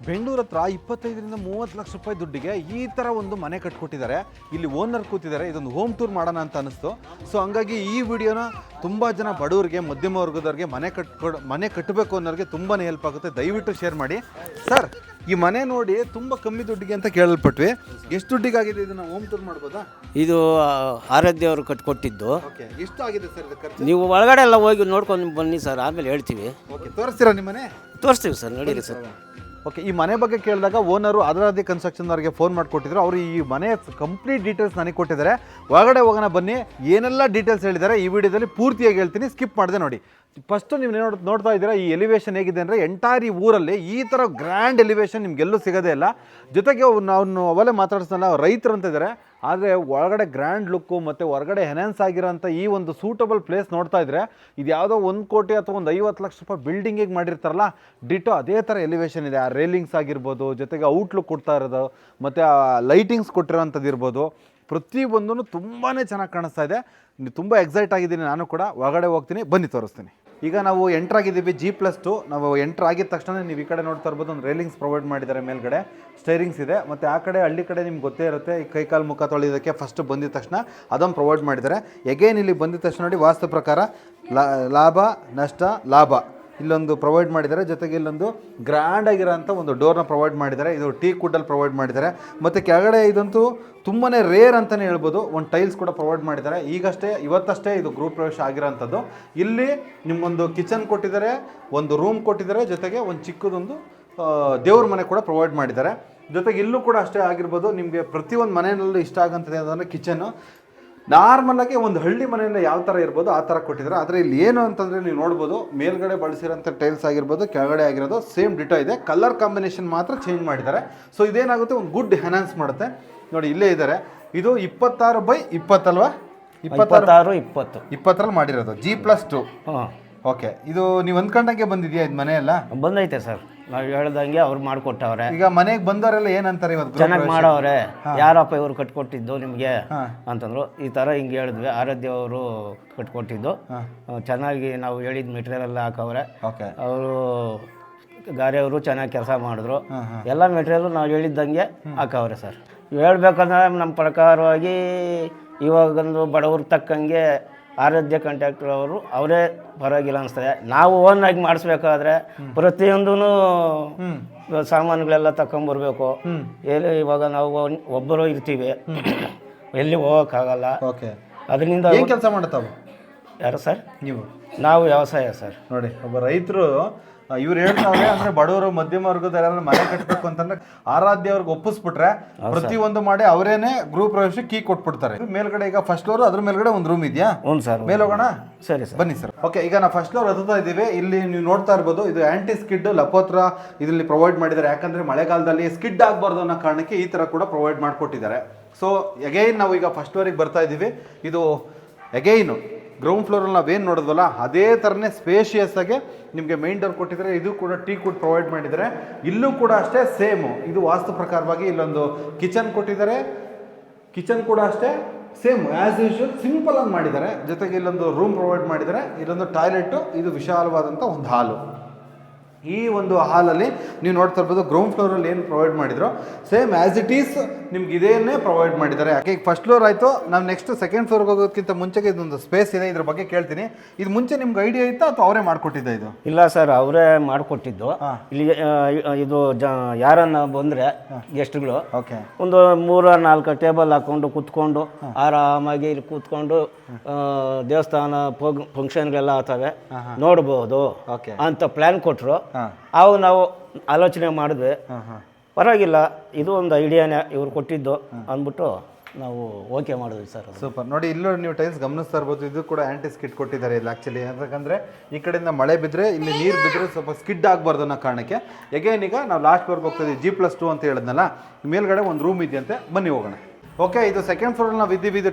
ಬೆಂಗಳೂರು ಹತ್ರ 25ರಿಂದ 30 ಲಕ್ಷ ರೂಪಾಯಿ ದುಡ್ಡಿಗೆ ಈ ಥರ ಒಂದು ಮನೆ ಕಟ್ಕೊಟ್ಟಿದ್ದಾರೆ. ಇಲ್ಲಿ ಓನರ್ ಕೂತಿದ್ದಾರೆ. ಇದೊಂದು ಹೋಮ್ ಟೂರ್ ಮಾಡೋಣ ಅಂತ ಅನಿಸ್ತು. ಸೊ ಹಂಗಾಗಿ ಈ ವಿಡಿಯೋನ ತುಂಬ ಜನ ಬಡವರಿಗೆ, ಮಧ್ಯಮ ವರ್ಗದವ್ರಿಗೆ, ಮನೆ ಕಟ್ಟಬೇಕು ಅನ್ನೋರಿಗೆ ತುಂಬಾ ಹೆಲ್ಪ್ ಆಗುತ್ತೆ. ದಯವಿಟ್ಟು ಶೇರ್ ಮಾಡಿ. ಸರ್, ಈ ಮನೆ ನೋಡಿ ತುಂಬ ಕಮ್ಮಿ ದುಡ್ಡಿಗೆ ಅಂತ ಕೇಳಲ್ಪಟ್ವಿ. ಎಷ್ಟು ದುಡ್ಡಿಗಾಗಿದೆ ಇದನ್ನ ಹೋಮ್ ಟೂರ್ ಮಾಡ್ಬೋದಾ? ಇದು ಆರಾಧ್ಯ ಅವರು ಕಟ್ಕೊಟ್ಟಿದ್ದು. ಓಕೆ, ಎಷ್ಟು ಆಗಿದೆ ಸರ್ ಇದು ಖರ್ಚು? ನೀವು ಒಳಗಡೆ ಎಲ್ಲ ಹೋಗಿ ನೋಡ್ಕೊಂಡು ಬನ್ನಿ ಸರ್, ಆಮೇಲೆ ಹೇಳ್ತೀವಿ. ಓಕೆ, ತೋರಿಸ್ತೀರಾ ನಿಮ್ಮ ಮನೆ? ತೋರಿಸ್ತೀವಿ ಸರ್, ನಡೀರಿ ಸರ್. ಓಕೆ, ಈ ಮನೆ ಬಗ್ಗೆ ಕೇಳಿದಾಗ ಓನರು ಆರಾಧ್ಯ ಕನ್ಸ್ಟ್ರಕ್ಷನ್ ಅವರಿಗೆ ಫೋನ್ ಮಾಡಿಕೊಟ್ಟಿದ್ರು. ಅವರು ಈ ಮನೆ ಕಂಪ್ಲೀಟ್ ಡೀಟೇಲ್ಸ್ ನನಗೆ ಕೊಟ್ಟಿದ್ದಾರೆ. ಒಳಗಡೆ ಹೋಗೋಣ ಬನ್ನಿ. ಏನೆಲ್ಲ ಡೀಟೇಲ್ಸ್ ಹೇಳಿದ್ದಾರೆ ಈ ವಿಡಿಯೋದಲ್ಲಿ ಪೂರ್ತಿಯಾಗಿ ಹೇಳ್ತೀನಿ, ಸ್ಕಿಪ್ ಮಾಡಿದೆ ನೋಡಿ. ಫಸ್ಟು ನೀವು ನೋಡ್ತಾ ಇದ್ದೀರಾ ಈ ಎಲಿವೇಶನ್ ಹೇಗಿದೆ ಅಂದರೆ, ಎಂಟೈರ್ ಈ ಊರಲ್ಲಿ ಈ ಥರ ಗ್ರ್ಯಾಂಡ್ ಎಲಿವೇಶನ್ ನಿಮಗೆಲ್ಲೂ ಸಿಗೋದೇ ಇಲ್ಲ. ಜೊತೆಗೆ ನಾವು ಅವಲೇ ಮಾತಾಡ್ಸಲ್ಲ, ರೈತರು ಅಂತ ಇದ್ದಾರೆ. ಆದರೆ ಒಳಗಡೆ ಗ್ರ್ಯಾಂಡ್ ಲುಕ್ಕು ಮತ್ತು ಹೊರಗಡೆ ಎನ್ಹಾನ್ಸ್ ಆಗಿರೋಂಥ ಈ ಒಂದು ಸೂಟಬಲ್ ಪ್ಲೇಸ್ ನೋಡ್ತಾ ಇದ್ದರೆ, ಇದು ಯಾವುದೋ 1 ಕೋಟಿ ಅಥವಾ ಒಂದು 50 ಲಕ್ಷ ರೂಪಾಯಿ ಬಿಲ್ಡಿಂಗಿಗೆ ಮಾಡಿರ್ತಾರಲ್ಲ, ಡಿಟೋ ಅದೇ ಥರ ಎಲಿವೇಶನ್ ಇದೆ. ಆ ರೇಲಿಂಗ್ಸ್ ಆಗಿರ್ಬೋದು, ಜೊತೆಗೆ ಔಟ್ಲುಕ್ ಕೊಡ್ತಾ ಇರೋದು, ಮತ್ತು ಆ ಲೈಟಿಂಗ್ಸ್ ಕೊಟ್ಟಿರೋಂಥದ್ದು ಇರ್ಬೋದು, ಪ್ರತಿಯೊಂದೂ ತುಂಬಾ ಚೆನ್ನಾಗಿ ಕಾಣಿಸ್ತಾ ಇದೆ. ತುಂಬ ಎಕ್ಸೈಟ್ ಆಗಿದ್ದೀನಿ ನಾನು ಕೂಡ. ಒಳಗಡೆ ಹೋಗ್ತೀನಿ, ಬನ್ನಿ ತೋರಿಸ್ತೀನಿ. ಈಗ ನಾವು ಎಂಟ್ರಾಗಿದ್ದೀವಿ G+2. ನಾವು ಎಂಟ್ರ್ ಆಗಿದ ತಕ್ಷಣ ನೀವು ಈ ಕಡೆ ನೋಡ್ತಾ ಇರ್ಬೋದು, ಒಂದು ರೇಲಿಂಗ್ಸ್ ಪ್ರೊವೈಡ್ ಮಾಡಿದ್ದಾರೆ. ಮೇಲ್ಗಡೆ ಸ್ಟೈರಿಂಗ್ಸ್ ಇದೆ. ಮತ್ತು ಆ ಕಡೆ ಹಳ್ಳಿ ಕಡೆ ನಿಮ್ಗೆ ಗೊತ್ತೇ ಇರುತ್ತೆ, ಈ ಕೈಕಾಲು ಮುಖ ತೊಳೆಯೋದಕ್ಕೆ ಫಸ್ಟ್ ಬಂದಿದ ತಕ್ಷಣ ಅದನ್ನು ಪ್ರೊವೈಡ್ ಮಾಡಿದ್ದಾರೆ. ಎಗೇನ್ ಇಲ್ಲಿ ಬಂದಿದ ತಕ್ಷಣ ನೋಡಿ, ವಾಸ್ತು ಪ್ರಕಾರ ಲಾಭ ನಷ್ಟ ಲಾಭ ಇಲ್ಲೊಂದು ಪ್ರೊವೈಡ್ ಮಾಡಿದ್ದಾರೆ. ಜೊತೆಗೆ ಇಲ್ಲೊಂದು ಗ್ರ್ಯಾಂಡ್ ಆಗಿರೋಂಥ ಒಂದು ಡೋರ್ನ ಪ್ರೊವೈಡ್ ಮಾಡಿದ್ದಾರೆ. ಇದು ಟೀ ಕುಡ್ಡಲ್ಲಿ ಪ್ರೊವೈಡ್ ಮಾಡಿದ್ದಾರೆ. ಮತ್ತು ಕೆಳಗಡೆ ಇದಂತೂ ತುಂಬಾ ರೇರ್ ಅಂತಲೇ ಹೇಳ್ಬೋದು, ಒಂದು ಟೈಲ್ಸ್ ಕೂಡ ಪ್ರೊವೈಡ್ ಮಾಡಿದ್ದಾರೆ. ಇವತ್ತಷ್ಟೇ ಇದು ಗೃಹ ಪ್ರವೇಶ ಆಗಿರೋಂಥದ್ದು. ಇಲ್ಲಿ ನಿಮ್ಮೊಂದು ಕಿಚನ್ ಕೊಟ್ಟಿದ್ದಾರೆ, ಒಂದು ರೂಮ್ ಕೊಟ್ಟಿದ್ದಾರೆ, ಜೊತೆಗೆ ಒಂದು ಚಿಕ್ಕದೊಂದು ದೇವ್ರ ಮನೆ ಕೂಡ ಪ್ರೊವೈಡ್ ಮಾಡಿದ್ದಾರೆ. ಜೊತೆಗೆ ಇಲ್ಲೂ ಕೂಡ ಅಷ್ಟೇ ಆಗಿರ್ಬೋದು. ನಿಮಗೆ ಪ್ರತಿಯೊಂದು ಮನೆಯಲ್ಲೂ ಇಷ್ಟ ಆಗೋಂಥದ್ದು ಯಾವುದಂದ್ರೆ ಕಿಚನ್ನು. ನಾರ್ಮಲಾಗಿ ಒಂದು ಹಳ್ಳಿ ಮನೆಯಿಂದ ಯಾವ ಥರ ಇರ್ಬೋದು ಆ ಥರ ಕೊಟ್ಟಿದ್ದಾರೆ. ಆದರೆ ಇಲ್ಲಿ ಏನು ಅಂತಂದರೆ ನೀವು ನೋಡ್ಬೋದು, ಮೇಲ್ಗಡೆ ಬಳಸಿರೋಂಥ ಟೈಲ್ಸ್ ಆಗಿರ್ಬೋದು, ಕೆಳಗಡೆ ಆಗಿರೋದು ಸೇಮ್ ಡಿಟೋ ಇದೆ. ಕಲರ್ ಕಾಂಬಿನೇಷನ್ ಮಾತ್ರ ಚೇಂಜ್ ಮಾಡಿದ್ದಾರೆ. ಸೊ ಇದೇನಾಗುತ್ತೆ, ಒಂದು ಗುಡ್ ಎನ್ಹಾನ್ಸ್ ಮಾಡುತ್ತೆ. ನೋಡಿ ಇಲ್ಲೇ ಇದ್ದಾರೆ. ಇದು 26/20 ಅಲ್ವಾ? 20 ಮಾಡಿರೋದು G+2. ಓಕೆ, ಇದು ನೀವು ಅಂದ್ಕೊಂಡಂಗೆ ಬಂದಿದೆಯಾ ಇದು ಮನೆ ಎಲ್ಲ? ಬಂದೈತೆ ಸರ್, ನಾವು ಹೇಳ್ದಂಗೆ ಅವ್ರು ಮಾಡಿಕೊಟ್ಟವ್ರೆ. ಈಗ ಮನೆಗೆ ಬಂದವರೆಲ್ಲ ಏನಂತಾರೆ, ಇವತ್ತು ಚೆನ್ನಾಗಿ ಮಾಡವ್ರೆ, ಯಾರಪ್ಪ ಇವರು ಕಟ್ಕೊಟ್ಟಿದ್ದು ನಿಮಗೆ ಅಂತಂದ್ರು. ಈ ಥರ ಹಿಂಗೆ ಹೇಳಿದ್ವಿ, ಆರಾಧ್ಯ ಅವರು ಕಟ್ಕೊಟ್ಟಿದ್ದು. ಚೆನ್ನಾಗಿ ನಾವು ಹೇಳಿದ ಮೆಟೀರಿಯಲ್ ಎಲ್ಲ ಹಾಕವ್ರೆ. ಅವರು ಗಾರೆಯವರು ಚೆನ್ನಾಗಿ ಕೆಲಸ ಮಾಡಿದ್ರು. ಎಲ್ಲ ಮೆಟೀರಿಯಲ್ ನಾವು ಹೇಳಿದ್ದಂಗೆ ಹಾಕವ್ರೆ ಸರ್. ಹೇಳ್ಬೇಕಂದ್ರೆ ನಮ್ಮ ಪ್ರಕಾರವಾಗಿ ಇವಾಗೊಂದು ಬಡವ್ರಿಗೆ ತಕ್ಕಂಗೆ ಆರಾಧ್ಯ ಕಾಂಟ್ರಾಕ್ಟರ್ ಅವರು ಅವರೇ ಪರವಾಗಿಲ್ಲ ಅನಿಸ್ತದೆ. ನಾವು ಓನಾಗಿ ಮಾಡಿಸ್ಬೇಕಾದ್ರೆ ಪ್ರತಿಯೊಂದೂ ಸಾಮಾನುಗಳೆಲ್ಲ ತಗೊಂಬರ್ಬೇಕು. ಎಲ್ಲಿ ಇವಾಗ ನಾವು ಒಬ್ಬರು ಇರ್ತೀವಿ, ಎಲ್ಲಿ ಹೋಗೋಕ್ಕಾಗಲ್ಲ. ಅದರಿಂದ ಕೆಲಸ ಮಾಡ್ತಾವೆ ಯಾರು ಸರ್? ನೀವು? ನಾವು ವ್ಯವಸಾಯ ಸರ್. ನೋಡಿ, ಒಬ್ಬ ರೈತರು ಇವ್ರು ಹೇಳ್ತಾರೆ, ಅಂದ್ರೆ ಬಡವರು ಮಧ್ಯಮ ವರ್ಗದ ಯಾರು ಮನೆ ಕಟ್ಟಬೇಕು ಅಂತಂದ್ರೆ ಆರಾಧ್ಯ ಅವ್ರಿಗೆ ಒಪ್ಪಿಸ್ಬಿಟ್ರೆ ಪ್ರತಿಯೊಂದು ಮಾಡಿ ಅವರೇನೆ ಗೃಹ ಪ್ರವೇಶ ಕೀ ಕೊಟ್ಬಿಡ್ತಾರೆ. ಮೇಲ್ಗಡೆ ಈಗ ಫಸ್ಟ್ ಫ್ಲೋರ್, ಅದ್ರ ಮೇಲ್ಗಡೆ ಒಂದು ರೂಮ್ ಇದೆಯಾ? ಸರ್, ಮೇಲೆ ಹೋಗೋಣ. ಸರಿ ಸರ್, ಬನ್ನಿ ಸರ್. ಓಕೆ, ಈಗ ನಾವು ಫಸ್ಟ್ ಫ್ಲೋರ್ ಹತ್ತುತ್ತಾ ಇದ್ದೀವಿ. ಇಲ್ಲಿ ನೀವು ನೋಡ್ತಾ ಇರ್ಬೋದು, ಇದು ಆಂಟಿ ಸ್ಕಿಡ್ ಲಪೋತ್ರ ಇದರಲ್ಲಿ ಪ್ರೊವೈಡ್ ಮಾಡಿದ್ದಾರೆ. ಯಾಕಂದ್ರೆ ಮಳೆಗಾಲದಲ್ಲಿ ಸ್ಕಿಡ್ ಆಗಬಾರ್ದು ಅನ್ನೋ ಕಾರಣಕ್ಕೆ ಈ ತರ ಕೂಡ ಪ್ರೊವೈಡ್ ಮಾಡಿಕೊಟ್ಟಿದ್ದಾರೆ. ಸೊ ಅಗೈನ್ ನಾವು ಈಗ ಫಸ್ಟ್ ಫ್ಲೋರಿಗೆ ಬರ್ತಾ ಇದ್ದೀವಿ. ಇದು ಅಗೈನು ಗ್ರೌಂಡ್ ಫ್ಲೋರಲ್ಲಿ ನಾವೇನು ನೋಡಿದ್ವಲ್ಲ ಅದೇ ಥರನೇ ಸ್ಪೇಷಿಯಸ್ ಆಗಿ ನಿಮಗೆ ಮೇನ್ ಡೋರ್ ಕೊಟ್ಟಿದ್ದಾರೆ. ಇದು ಕೂಡ ಟೀ ಕುಡ್ ಪ್ರೊವೈಡ್ ಮಾಡಿದ್ದಾರೆ. ಇಲ್ಲೂ ಕೂಡ ಅಷ್ಟೇ ಸೇಮು, ಇದು ವಾಸ್ತು ಪ್ರಕಾರವಾಗಿ ಇಲ್ಲೊಂದು ಕಿಚನ್ ಕೊಟ್ಟಿದ್ದಾರೆ. ಕಿಚನ್ ಕೂಡ ಅಷ್ಟೇ ಸೇಮ್ ಆ್ಯಸ್ ಯೂಶುವಲ್ ಸಿಂಪಲ್ ಆಗಿ ಮಾಡಿದ್ದಾರೆ. ಜೊತೆಗೆ ಇಲ್ಲೊಂದು ರೂಮ್ ಪ್ರೊವೈಡ್ ಮಾಡಿದ್ದಾರೆ, ಇಲ್ಲೊಂದು ಟಾಯ್ಲೆಟು, ಇದು ವಿಶಾಲವಾದಂಥ ಒಂದು ಹಾಲು. ಈ ಒಂದು ಹಾಲಲ್ಲಿ ನೀವು ನೋಡ್ತಾ ಇರ್ಬೋದು, ಗ್ರೌಂಡ್ ಫ್ಲೋರಲ್ಲಿ ಏನು ಪ್ರೊವೈಡ್ ಮಾಡಿದ್ರು ಸೇಮ್ ಆ್ಯಸ್ ಇಟ್ ಈಸ್ ನಿಮ್ಗೆ ಇದೇನೇ ಪ್ರೊವೈಡ್ ಮಾಡಿದ್ದಾರೆ. ಯಾಕೆ ಈಗ ಫಸ್ಟ್ ಫ್ಲೋರ್ ಆಯಿತು, ನಾವು ನೆಕ್ಸ್ಟ್ ಸೆಕೆಂಡ್ ಫ್ಲೋರ್ಗೆ ಹೋಗೋದಕ್ಕಿಂತ ಮುಂಚೆಗೆ ಇದೊಂದು ಸ್ಪೇಸ್ ಇದೆ, ಇದ್ರ ಬಗ್ಗೆ ಕೇಳ್ತೀನಿ. ಇದು ಮುಂಚೆ ನಿಮ್ಗೆ ಐಡಿಯಾ ಇತ್ತಾ ಅಥವಾ ಅವರೇ ಮಾಡಿಕೊಟ್ಟಿದ್ದ? ಇದು ಇಲ್ಲ ಸರ್, ಅವರೇ ಮಾಡಿಕೊಟ್ಟಿದ್ದು. ಇಲ್ಲಿ ಇದು ಯಾರನ್ನ ಬಂದರೆ ಗೆಸ್ಟ್ಗಳು ಒಂದು 3-4 ಟೇಬಲ್ ಹಾಕೊಂಡು ಕೂತ್ಕೊಂಡು ಆರಾಮಾಗಿ ಇಲ್ಲಿ ಕೂತ್ಕೊಂಡು ದೇವಸ್ಥಾನ ಫಂಕ್ಷನ್ಗಳೆಲ್ಲ ಆಗ್ತವೆ ನೋಡ್ಬೋದು ಅಂತ ಪ್ಲಾನ್ ಕೊಟ್ಟರು. ಅವಾಗ ನಾವು ಆಲೋಚನೆ ಮಾಡಿದ್ವಿ, ಪರವಾಗಿಲ್ಲ ಇದು ಒಂದು ಐಡಿಯಾನೇ ಇವ್ರು ಕೊಟ್ಟಿದ್ದು ಅಂದ್ಬಿಟ್ಟು ನಾವು ಓಕೆ ಮಾಡಿದ್ವಿ ಸರ್. ಸೂಪರ್. ನೋಡಿ, ಇಲ್ಲೂ ನೀವು ಟೈಲ್ಸ್ ಗಮನಿಸ್ತಾ ಇರ್ಬೋದು, ಇದು ಕೂಡ ಆ್ಯಂಟಿ ಸ್ಕಿಡ್ ಕೊಟ್ಟಿದ್ದಾರೆ ಇಲ್ಲಿ ಆ್ಯಕ್ಚುಲಿ. ಯಾಕಂದರೆ ಈ ಕಡೆಯಿಂದ ಮಳೆ ಬಿದ್ದರೆ, ಇಲ್ಲಿ ನೀರು ಬಿದ್ದರೆ ಸ್ವಲ್ಪ ಸ್ಕಿಡ್ ಆಗಬಾರ್ದು ಅನ್ನೋ ಕಾರಣಕ್ಕೆ. ಎಗೇನ್ ಈಗ ನಾವು ಲಾಸ್ಟ್ ಫ್ಲೋರ್ಗೆ ಹೋಗ್ತಾ ಇದ್ದೀವಿ. G+2 ಅಂತ ಹೇಳಿದ್ನಲ್ಲ, ಮೇಲ್ಗಡೆ ಒಂದು ರೂಮ್ ಇದೆಯಂತೆ, ಬನ್ನಿ ಹೋಗೋಣ. ಓಕೆ, ಇದು ಸೆಕೆಂಡ್ ಫ್ಲೋರಲ್ಲಿ ನಾವು ಇದ್ದೀವಿ. ಇದು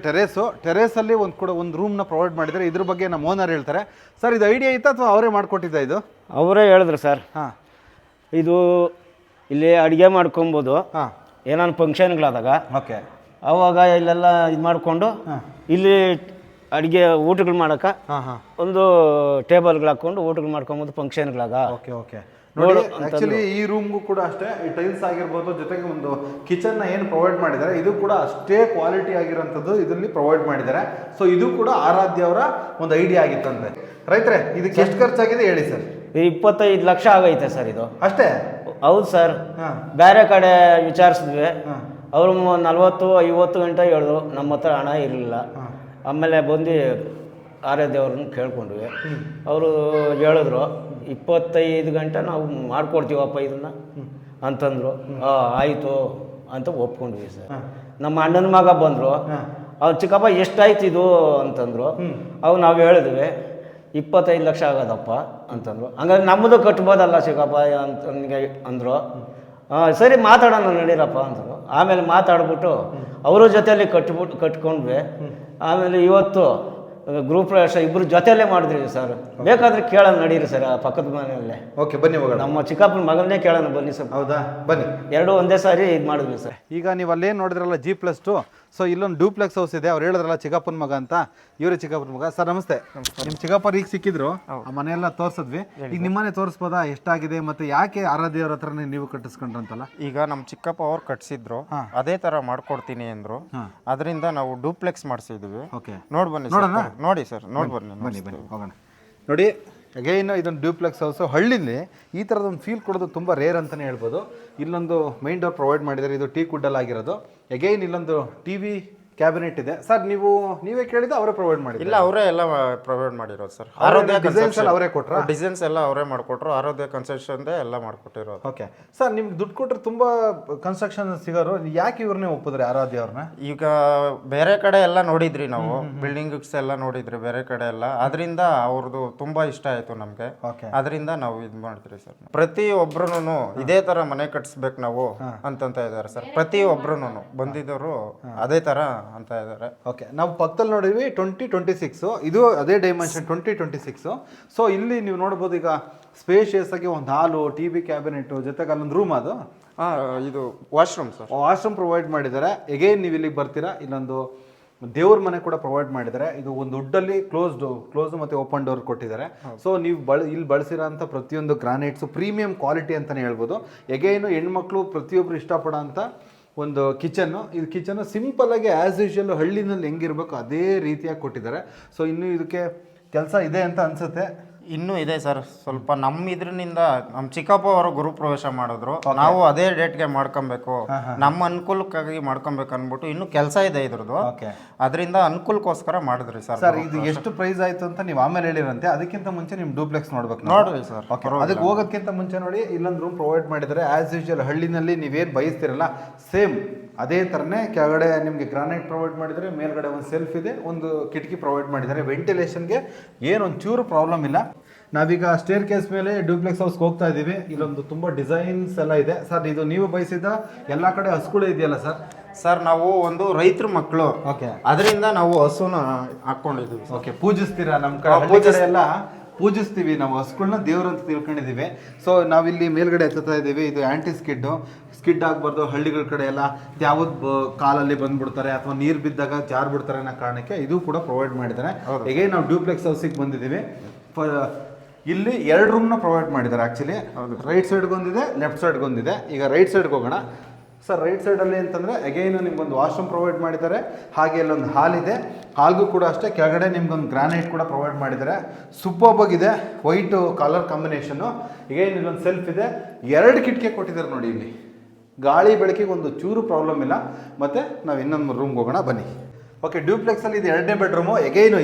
ಟೆರೇಸಲ್ಲಿ ಒಂದು ರೂಮ್ನ ಪ್ರೊವೈಡ್ ಮಾಡಿದ್ದಾರೆ. ಇದ್ರ ಬಗ್ಗೆ ನಮ್ಮ ಓನರ್ ಹೇಳ್ತಾರೆ. ಸರ್, ಇದು ಐಡಿಯಾ ಇತ್ತಾ ಅಥವಾ ಅವರೇ ಮಾಡಿಕೊಟ್ಟಿದ್ದ? ಇದು ಅವರೇ ಹೇಳಿದ್ರು ಸರ್. ಇದು ಇಲ್ಲಿ ಅಡುಗೆ ಮಾಡ್ಕೊಬೋದು, ಏನಾದ್ರು ಫಂಕ್ಷನ್ಗಳಾದಾಗ. ಅವಾಗ ಇಲ್ಲೆಲ್ಲ ಇದು ಮಾಡಿಕೊಂಡು ಇಲ್ಲಿ ಅಡುಗೆ ಊಟಗಳು ಮಾಡೋಕೆ ಒಂದು ಟೇಬಲ್ಗಳು ಹಾಕ್ಕೊಂಡು ಊಟಗಳು ಮಾಡ್ಕೊಬೋದು ಫಂಕ್ಷನ್ಗಳಾಗ. ನೋಡಿ ಆಕ್ಚುಲಿ ಈ ರೂಮ್ಗೂ ಕೂಡ ಅಷ್ಟೇ ಈ ಟೈಲ್ಸ್ ಆಗಿರ್ಬೋದು, ಜೊತೆಗೆ ಒಂದು ಕಿಚನ್ ನ ಏನು ಪ್ರೊವೈಡ್ ಮಾಡಿದ್ದಾರೆ ಇದು ಕೂಡ ಅಷ್ಟೇ ಕ್ವಾಲಿಟಿ ಆಗಿರೋಂಥದ್ದು ಇದರಲ್ಲಿ ಪ್ರೊವೈಡ್ ಮಾಡಿದ್ದಾರೆ. ಸೊ ಇದು ಕೂಡ ಆರಾಧ್ಯ ಅವರ ಒಂದು ಐಡಿಯಾ ಆಗಿತ್ತಂತೆ. ರೈತರೆ ಇದಕ್ಕೆ ಎಷ್ಟು ಖರ್ಚಾಗಿದೆ ಹೇಳಿ ಸರ್? 25 ಲಕ್ಷ ಆಗೈತೆ ಸರ್ ಇದು. ಅಷ್ಟೇ? ಹೌದು ಸರ್. ಬೇರೆ ಕಡೆ ವಿಚಾರಿಸಿದ್ವಿ, ಅವರು 40-50 ಗಂಟೆ ಹೇಳಿದ್ರು, ನಮ್ಮ ಹತ್ರ ಹಣ ಇರಲಿಲ್ಲ. ಆಮೇಲೆ ಬಂದು ಆರಾಧ್ಯ ಅವ್ರನ್ನ ಕೇಳ್ಕೊಂಡ್ವಿ, ಅವರು ಹೇಳಿದ್ರು 25 ಗಂಟೆ ನಾವು ಮಾಡ್ಕೊಡ್ತೀವಪ್ಪ ಇದನ್ನು ಅಂತಂದರು. ಆಯಿತು ಅಂತ ಒಪ್ಕೊಂಡ್ವಿ ಸರ್. ನಮ್ಮ ಅಣ್ಣನ ಮಗ ಬಂದರು, ಅವ್ರು ಚಿಕ್ಕಪ್ಪ ಎಷ್ಟಾಯ್ತು ಇದು ಅಂತಂದರು. ಅವು ನಾವು ಹೇಳಿದ್ವಿ 25 ಲಕ್ಷ ಆಗೋದಪ್ಪ ಅಂತಂದರು. ಹಂಗಾಗಿ ನಮ್ಮದು ಕಟ್ಬೋದಲ್ಲ ಚಿಕ್ಕಪ್ಪ ಅಂತ ಅಂದರು. ಸರಿ ಮಾತಾಡೋಣ ನಡೀರಪ್ಪ ಅಂತಂದರು. ಆಮೇಲೆ ಮಾತಾಡ್ಬಿಟ್ಟು ಅವ್ರ ಜೊತೆಯಲ್ಲಿ ಕಟ್ಕೊಂಡ್ವಿ. ಆಮೇಲೆ ಇವತ್ತು ಗ್ರೂಪ್ ಪ್ರವೇಶ ಇಬ್ಬರು ಜೊತೆಯಲ್ಲೇ ಮಾಡಿದ್ರಿ ಸರ್. ಬೇಕಾದ್ರೆ ಕೇಳೋಣ ನಡೀರಿ ಸರ್, ಪಕ್ಕದ ಮನೆಯಲ್ಲೇ. ಓಕೆ ಬನ್ನಿ ಹೋಗೋಣ. ನಮ್ಮ ಚಿಕ್ಕಪ್ಪನ ಮಗನ್ನೇ ಕೇಳೋಣ ಬನ್ನಿ ಸರ್. ಹೌದಾ, ಬನ್ನಿ. ಎರಡು ಒಂದೇ ಸಾರಿ ಇದು ಮಾಡಿದ್ವಿ ಸರ್. ಈಗ ನೀವು ಅಲ್ಲೇನು ನೋಡಿದ್ರಲ್ಲ G+2, ಸೊ ಇಲ್ಲೊಂದು ಡೂಪ್ಲೆಕ್ಸ್ ಹೌಸ್ ಇದೆ. ಅವ್ರು ಹೇಳಿದ್ರಲ್ಲ ಚಿಕ್ಕಪ್ಪನ ಮಗ ಅಂತ, ಇವರೇ ಚಿಕ್ಕಪ್ಪನ ಮಗ. ಸರ್ ನಮಸ್ತೆ. ನಿಮ್ಮ ಚಿಕ್ಕಪ್ಪರು ಈಗ ಸಿಕ್ಕಿದ್ರು, ಆ ಮನೆಯೆಲ್ಲ ತೋರಿಸಿದ್ವಿ. ಈಗ ನಿಮ್ಮನೆ ತೋರಿಸ್ಬೋದಾ, ಎಷ್ಟಾಗಿದೆ ಮತ್ತೆ ಯಾಕೆ ಆರಾಧ್ಯ ಅವ್ರ ಹತ್ರನೇ ನೀವು ಕಟ್ಟಿಸ್ಕೊಂಡ್ರಂತಲ್ಲ? ಈಗ ನಮ್ಮ ಚಿಕ್ಕಪ್ಪ ಅವ್ರು ಕಟ್ಸಿದ್ರು, ಅದೇ ತರ ಮಾಡ್ಕೊಡ್ತೀನಿ ಅಂದ್ರು. ಅದರಿಂದ ನಾವು ಡೂಪ್ಲೆಕ್ಸ್ ಮಾಡಿಸಿದ್ವಿ. ನೋಡ್ ಬನ್ನಿ ನೋಡಿ ಸರ್, ನೋಡ್ ಬನ್ನಿ ಬನ್ನಿ ಹೋಗೋಣ. ನೋಡಿ ಅಗೈನ್ ಇದೊಂದು ಡ್ಯೂಪ್ಲೆಕ್ಸ್ ಹೌಸು. ಹಳ್ಳಿಲಿ ಈ ಥರದೊಂದು ಫೀಲ್ ಕೊಡೋದು ತುಂಬ ರೇರ್ ಅಂತಲೇ ಹೇಳ್ಬೋದು. ಇಲ್ಲೊಂದು ಮೈನ್ ಡೋರ್ ಪ್ರೊವೈಡ್ ಮಾಡಿದ್ದಾರೆ, ಇದು ಟೀ ಕುಡ್ಡಲ್ಲಿ ಆಗಿರೋದು. ಅಗೈನ್ ಇಲ್ಲೊಂದು TV ಕ್ಯಾಬಿನೆಟ್ ಇದೆ. ಸರ್ ನೀವೇ ಕೇಳಿದ ಅವರೇ ಪ್ರೊವೈಡ್ ಮಾಡಿದ್ರು? ಇಲ್ಲ, ಅವರೇ ಎಲ್ಲ ಪ್ರೊವೈಡ್ ಮಾಡಿರೋದು ಸರ್. ಆರಾಧ್ಯ ಡಿಸೈನ್ಸ್ ಎಲ್ಲ ಅವರೇ ಕೊಟ್ರ? ಡಿಸೈನ್ಸ್ ಎಲ್ಲ ಅವರೇ ಮಾಡ್ಕೊಟ್ರು. ಆರಾಧ್ಯ ಕನ್ಸ್ಟ್ರಕ್ಷನ್ ಎಲ್ಲ ಮಾಡ್ಕೊಟ್ಟಿರೋದು. ಓಕೆ ಸರ್, ನಿಮ್ಗೆ ದುಡ್ಡು ಕೊಟ್ಟರೆ ತುಂಬಾ ಕನ್ಸ್ಟ್ರಕ್ಷನ್ ಸಿಗೋರು, ಯಾಕೆ ಇವ್ರನ್ನೇ ಒಪ್ಪಿದ್ರಿ ಆರಾಧ್ಯ ಅವ್ರನ್ನ? ಈಗ ಬೇರೆ ಕಡೆ ಎಲ್ಲ ನೋಡಿದ್ರಿ ನಾವು, ಬಿಲ್ಡಿಂಗ್ಸ್ ಎಲ್ಲ ನೋಡಿದ್ರಿ ಬೇರೆ ಕಡೆ ಎಲ್ಲ. ಅದರಿಂದ ಅವ್ರದ್ದು ತುಂಬಾ ಇಷ್ಟ ಆಯ್ತು ನಮ್ಗೆ. ಅದರಿಂದ ನಾವು ಇದು ಮಾಡಿದ್ರಿ ಸರ್. ಪ್ರತಿ ಒಬ್ರು ಇದೇ ತರ ಮನೆ ಕಟ್ಸ್ಬೇಕು ನಾವು ಅಂತ ಇದಾರೆ ಸರ್. ಪ್ರತಿ ಒಬ್ರು ಬಂದಿದ್ದವರು ಅದೇ ತರ ಅಂತ ಇದ್ದಾರೆ. ಓಕೆ, ನಾವು ಪಕ್ಕದಲ್ಲಿ ನೋಡಿದ್ವಿ 2026, ಇದು ಅದೇ ಡೈಮೆನ್ಷನ್ 2026. ಸೊ ಇಲ್ಲಿ ನೀವು ನೋಡ್ಬೋದು, ಈಗ ಸ್ಪೇಷಿಯಸ್ ಆಗಿ ಒಂದು ಹಾಲು, TV ಕ್ಯಾಬಿನೆಟ್, ಜೊತೆಗೆ ಅಲ್ಲೊಂದು ರೂಮ್, ಅದು ಇದು ವಾಶ್ರೂಮ್ ಸರ್. ವಾಶ್ರೂಮ್ ಪ್ರೊವೈಡ್ ಮಾಡಿದ್ದಾರೆ. ಎಗೇನ್ ನೀವು ಇಲ್ಲಿಗೆ ಬರ್ತೀರಾ, ಇಲ್ಲೊಂದು ದೇವ್ರ ಮನೆ ಕೂಡ ಪ್ರೊವೈಡ್ ಮಾಡಿದ್ದಾರೆ. ಇದು ಒಂದು ವುಡ್ಡಲ್ಲಿ ಕ್ಲೋಸ್ ಮತ್ತೆ ಓಪನ್ ಡೋರ್ ಕೊಟ್ಟಿದ್ದಾರೆ. ಸೊ ನೀವು ಇಲ್ಲಿ ಬಳಸಿರೋ ಅಂತ ಪ್ರತಿಯೊಂದು ಗ್ರಾನೈಟ್ಸು ಪ್ರೀಮಿಯಂ ಕ್ವಾಲಿಟಿ ಅಂತಲೇ ಹೇಳ್ಬೋದು. ಎಗೇನು ಹೆಣ್ಮಕ್ಳು ಪ್ರತಿಯೊಬ್ಬರು ಇಷ್ಟಪಡೋ ಅಂತ ಒಂದು ಕಿಚನ್ನು. ಇದು ಕಿಚನ್ನು ಸಿಂಪಲ್ ಆಗಿ ಆ್ಯಸ್ ಯೂಶುವಲ್ ಹಳ್ಳಿನಲ್ಲಿ ಹೆಂಗಿರ್ಬೇಕು ಅದೇ ರೀತಿಯಾಗಿ ಕೊಟ್ಟಿದ್ದಾರೆ. ಸೊ ಇನ್ನೂ ಇದಕ್ಕೆ ಕೆಲಸ ಇದೆ ಅಂತ ಅನ್ಸುತ್ತೆ. ಇನ್ನೂ ಇದೆ ಸರ್. ಸ್ವಲ್ಪ ಇದರಿಂದ ನಮ್ಮ ಚಿಕ್ಕಪ್ಪ ಅವರು ಗುರು ಪ್ರವೇಶ ಮಾಡಿದ್ರು. ನಾವು ಅದೇ ಡೇಟ್ಗೆ ಮಾಡ್ಕೊಬೇಕು, ನಮ್ಮ ಅನುಕೂಲಕ್ಕಾಗಿ ಮಾಡ್ಕೊಬೇಕು ಅನ್ಬಿಟ್ಟು ಇನ್ನೂ ಕೆಲಸ ಇದೆ ಇದ್ರದ್ದು. ಅದರಿಂದ ಅನುಕೂಲಕ್ಕೋಸ್ಕರ ಮಾಡಿದ್ರಿ ಸರ್. ಸರ್ ಇದು ಎಷ್ಟು ಪ್ರೈಸ್ ಆಯ್ತು ಅಂತ ನೀವು ಆಮೇಲೆ ಹೇಳಿರಂತೆ, ಅದಕ್ಕಿಂತ ಮುಂಚೆ ನಿಮ್ ಡೂಪ್ಲೆಕ್ಸ್ ನೋಡ್ಬೇಕು. ನೋಡ್ರಿ ಸರ್, ಅದಕ್ಕೆ ಹೋಗೋದಕ್ಕಿಂತ ಮುಂಚೆ ನೋಡಿ, ಇಲ್ಲೊಂದು ರೂಮ್ ಪ್ರೊವೈಡ್ ಮಾಡಿದ್ದಾರೆ. ಆಸ್ ಯೂಶುವಲ್ ಹಳ್ಳಿನಲ್ಲಿ ನೀವೇನು ಬಯಸ್ತಿರಲ್ಲ ಸೇಮ್ ಅದೇ ಥರನೇ. ಕೆಳಗಡೆ ನಿಮಗೆ ಗ್ರಾನೈಟ್ ಪ್ರೊವೈಡ್ ಮಾಡಿದರೆ, ಮೇಲ್ಗಡೆ ಒಂದು ಸೆಲ್ಫ್ ಇದೆ, ಒಂದು ಕಿಟಕಿ ಪ್ರೊವೈಡ್ ಮಾಡಿದ್ದಾರೆ. ವೆಂಟಿಲೇಷನ್ಗೆ ಏನೊಂದು ಚೂರು ಪ್ರಾಬ್ಲಮ್ ಇಲ್ಲ. ನಾವೀಗ ಸ್ಟೇರ್ ಕೇಸ್ ಮೇಲೆ ಡೂಪ್ಲೆಕ್ಸ್ ಹೌಸ್ಗೆ ಹೋಗ್ತಾ ಇದ್ದೀವಿ. ಇಲ್ಲೊಂದು ತುಂಬ ಡಿಸೈನ್ಸ್ ಎಲ್ಲ ಇದೆ. ಸರ್ ಇದು ನೀವು ಬಯಸಿದ ಎಲ್ಲ ಕಡೆ ಹಸುಗಳು ಇದೆಯಲ್ಲ ಸರ್? ಸರ್ ನಾವು ಒಂದು ರೈತರ ಮಕ್ಕಳು, ಅದರಿಂದ ನಾವು ಹಸುನ ಹಾಕೊಂಡಿದ್ದೀವಿ. ಓಕೆ, ಪೂಜಿಸ್ತೀರಾ? ನಮ್ಮ ಕಡೆ ಎಲ್ಲ ಪೂಜಿಸ್ತೀವಿ ನಾವು ಹಸುಗಳನ್ನ, ದೇವ್ರಂತ ತಿಳ್ಕೊಂಡಿದ್ದೀವಿ. ಸೊ ನಾವಿಲ್ಲಿ ಮೇಲ್ಗಡೆ ಎತ್ತಾ ಇದ್ದೀವಿ. ಇದು ಆ್ಯಂಟಿ ಸ್ಕಿಡ್ ಆಗಬಾರ್ದು. ಹಳ್ಳಿಗಳ ಕಡೆ ಎಲ್ಲ ಯಾವ್ದು ಕಾಲಲ್ಲಿ ಬಂದ್ಬಿಡ್ತಾರೆ ಅಥವಾ ನೀರು ಬಿದ್ದಾಗ ಜಾರ್ ಬಿಡ್ತಾರೆ ಅನ್ನೋ ಕಾರಣಕ್ಕೆ ಇದು ಕೂಡ ಪ್ರೊವೈಡ್ ಮಾಡಿದ್ದಾರೆ. ಹೇಗೆ ನಾವು ಡೂಪ್ಲೆಕ್ಸ್ ಹೌಸಿಗೆ ಬಂದಿದ್ದೀವಿ. ಇಲ್ಲಿ 2 ರೂಮ್ನ ಪ್ರೊವೈಡ್ ಮಾಡಿದ್ದಾರೆ. ಆ್ಯಕ್ಚುಲಿ ರೈಟ್ ಸೈಡ್ಗೊಂದಿದೆ, ಲೆಫ್ಟ್ ಸೈಡ್ಗೊಂದಿದೆ. ಈಗ ರೈಟ್ ಸೈಡ್ಗೆ ಹೋಗೋಣ. ಸರ್ ರೈಟ್ ಸೈಡಲ್ಲಿ ಅಂತಂದರೆ ಅಗೈನು ನಿಮ್ಗೊಂದು ವಾಶ್ರೂಮ್ ಪ್ರೊವೈಡ್ ಮಾಡಿದ್ದಾರೆ. ಹಾಗೆ ಇಲ್ಲೊಂದು ಹಾಲ್ ಇದೆ. ಹಾಲ್ಗೂ ಕೂಡ ಅಷ್ಟೇ ಕೆಳಗಡೆ ನಿಮ್ಗೊಂದು ಗ್ರಾನೈಟ್ ಕೂಡ ಪ್ರೊವೈಡ್ ಮಾಡಿದ್ದಾರೆ. ಸೂಪರ್ಬ್ ಆಗಿದೆ, ವೈಟು ಕಲರ್ ಕಾಂಬಿನೇಷನ್ನು. ಅಗೈನ್ ಇಲ್ಲೊಂದು ಸೆಲ್ಫ್ ಇದೆ. 2 ಕಿಟಕಿ ಕೊಟ್ಟಿದ್ದಾರೆ ನೋಡಿ. ಇಲ್ಲಿ ಗಾಳಿ ಬೆಳಕಿಗೆ ಒಂದು ಚೂರು ಪ್ರಾಬ್ಲಮ್ ಇಲ್ಲ. ಮತ್ತು ನಾವು ಇನ್ನೊಂದು ರೂಮ್ಗೆ ಹೋಗೋಣ ಬನ್ನಿ. ಓಕೆ, ಡ್ಯೂಪ್ಲೆಕ್ಸಲ್ಲಿ ಇದು 2ನೇ ಬೆಡ್ರೂಮು. ಎಗೈನು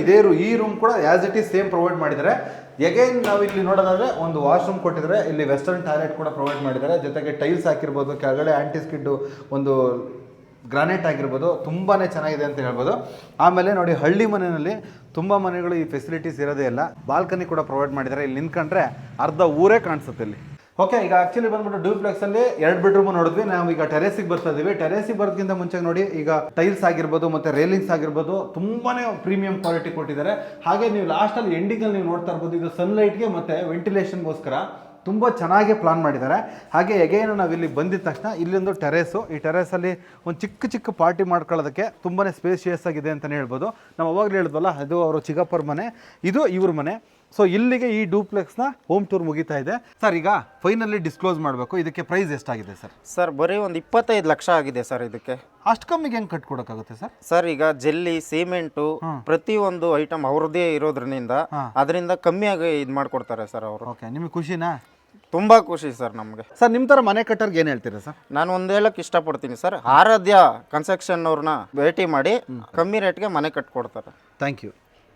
ಈ ರೂಮ್ ಕೂಡ as it is same provide ಮಾಡಿದ್ದಾರೆ. ಎಗೈನ್ ನಾವು ಇಲ್ಲಿ ನೋಡೋದಾದರೆ ಒಂದು ವಾಶ್ರೂಮ್ ಕೊಟ್ಟಿದ್ದಾರೆ. ಇಲ್ಲಿ ವೆಸ್ಟರ್ನ್ ಟಾಯ್ಲೆಟ್ ಕೂಡ ಪ್ರೊವೈಡ್ ಮಾಡಿದ್ದಾರೆ. ಜೊತೆಗೆ ಟೈಲ್ಸ್ ಹಾಕಿರ್ಬೋದು, ಕೆಳಗಡೆ ಆ್ಯಂಟಿ ಸ್ಕಿಡ್ಡು ಒಂದು ಗ್ರಾನೈಟ್ ಆಗಿರ್ಬೋದು. ತುಂಬಾ ಚೆನ್ನಾಗಿದೆ ಅಂತ ಹೇಳ್ಬೋದು. ಆಮೇಲೆ ನೋಡಿ, ಹಳ್ಳಿ ಮನೆಯಲ್ಲಿ ತುಂಬ ಮನೆಗಳು ಈ ಫೆಸಿಲಿಟೀಸ್ ಇರೋದೇ ಇಲ್ಲ. ಬಾಲ್ಕನಿ ಕೂಡ ಪ್ರೊವೈಡ್ ಮಾಡಿದ್ದಾರೆ. ಇಲ್ಲಿ ನಿಂತ್ಕೊಂಡ್ರೆ ಅರ್ಧ ಊರೇ ಕಾಣಿಸುತ್ತೆ ಇಲ್ಲಿ. ಓಕೆ, ಈಗ ಆಕ್ಚುಲಿ ಬಂದ್ಬಿಟ್ಟು ಡೂಪ್ಲೆಕ್ಸಲ್ಲಿ 2 ಬೆಡ್ರೂಮ್ ನೋಡಿದ್ವಿ. ನಾವು ಈಗ ಟೆರೇಸಿಗೆ ಬರ್ತಾ ಇದೀವಿ. ಟೆರೇಸಿಗೆ ಬರೋದಕ್ಕಿಂತ ಮುಂಚೆ ನೋಡಿ, ಈಗ ಟೈಲ್ಸ್ ಆಗಿರ್ಬೋದು ಮತ್ತು ರೇಲಿಂಗ್ಸ್ ಆಗಿರ್ಬೋದು ತುಂಬಾನೇ ಪ್ರೀಮಿಯಂ ಕ್ವಾಲಿಟಿ ಕೊಟ್ಟಿದ್ದಾರೆ. ಹಾಗೆ ನೀವು ಲಾಸ್ಟಲ್ಲಿ ಎಂಡಿಂಗಲ್ಲಿ ನೀವು ನೋಡ್ತಾ ಇರ್ಬೋದು, ಇದು ಸನ್ಲೈಟ್ಗೆ ಮತ್ತು ವೆಂಟಿಲೇಷನ್ಗೋಸ್ಕರ ತುಂಬ ಚೆನ್ನಾಗಿ ಪ್ಲಾನ್ ಮಾಡಿದ್ದಾರೆ. ಹಾಗೆ ಎಗೇನು ನಾವಿಲ್ಲಿ ಬಂದಿದ ತಕ್ಷಣ ಇಲ್ಲೊಂದು ಟೆರೇಸು. ಈ ಟೆರೇಸಲ್ಲಿ ಒಂದು ಚಿಕ್ಕ ಪಾರ್ಟಿ ಮಾಡ್ಕೊಳ್ಳೋದಕ್ಕೆ ತುಂಬಾ ಸ್ಪೇಷಿಯಸ್ ಆಗಿದೆ ಅಂತಲೇ ಹೇಳ್ಬೋದು. ನಾವು ಅವಾಗಲೇ ಹೇಳಿದ್ವಲ್ಲ, ಅದು ಅವರು ಚಿಕ್ಕಪ್ಪರ ಮನೆ, ಇದು ಇವ್ರ ಮನೆ. ಸೊ ಇಲ್ಲಿಗೆ ಈ ಡೂಪ್ಲೆಕ್ಸ್ನ ಹೋಮ್ ಟೂರ್ ಮುಗಿತಾ ಇದೆ ಸರ್. ಈಗ ಫೈನಲಿ ಡಿಸ್ಕ್ಲೋಸ್ ಮಾಡಬೇಕು, ಇದಕ್ಕೆ ಪ್ರೈಸ್ ಎಷ್ಟಾಗಿದೆ ಸರ್? ಸರ್ ಬರೀ ಒಂದು 25 ಲಕ್ಷ ಆಗಿದೆ ಸರ್ ಇದಕ್ಕೆ. ಅಷ್ಟು ಕಮ್ಮಿಗೆ ಹೆಂಗೆ ಕಟ್ಕೊಡಕ್ಕಾಗುತ್ತೆ ಸರ್? ಸರ್ ಈಗ ಜೆಲ್ಲಿ, ಸಿಮೆಂಟು, ಪ್ರತಿಯೊಂದು ಐಟಮ್ ಅವ್ರದ್ದೇ ಇರೋದ್ರಿಂದ ಅದರಿಂದ ಕಮ್ಮಿಯಾಗಿ ಇದು ಮಾಡ್ಕೊಡ್ತಾರೆ ಸರ್ ಅವರು. ಓಕೆ, ನಿಮಗೆ ಖುಷಿನಾ? ತುಂಬಾ ಖುಷಿ ಸರ್ ನಮಗೆ. ಸರ್ ನಿಮ್ಮ ಥರ ಮನೆ ಕಟ್ಟೋರ್ಗೆ ಏನು ಹೇಳ್ತೀರಾ ಸರ್? ನಾನು ಒಂದು ಹೇಳಕ್ಕೆ ಇಷ್ಟಪಡ್ತೀನಿ ಸರ್, ಆರಾಧ್ಯ ಕನ್ಸ್ಟ್ರಕ್ಷನ್ ಅವ್ರನ್ನ ಭೇಟಿ ಮಾಡಿ ಕಮ್ಮಿ ರೇಟ್ಗೆ ಮನೆ ಕಟ್ಕೊಡ್ತಾರೆ. Thank you.